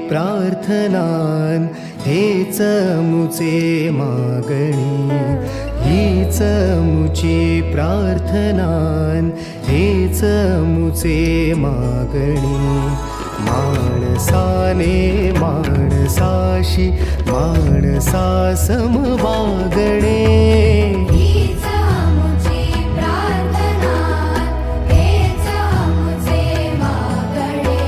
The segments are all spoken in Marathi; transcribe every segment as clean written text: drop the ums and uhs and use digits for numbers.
प्रार्थनान हेच मुचे मागणी, हीच मुची प्रार्थनान हेच मुचे मागणी. माणसाने माणसाशी माणसा सम वागणे, हीच मुची प्रार्थना हेच मुचे मागणे.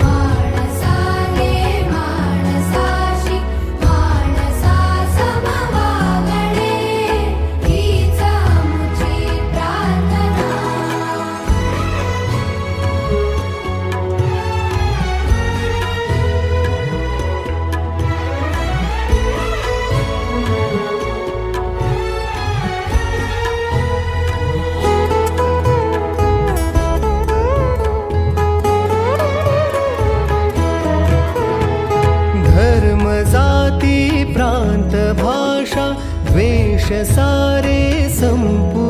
माणसाने माणसाशी माणसा सम वागणे, हीच मुची प्रार्थना. धर्म जाती प्रांत भाषा द्वेष सारे संपू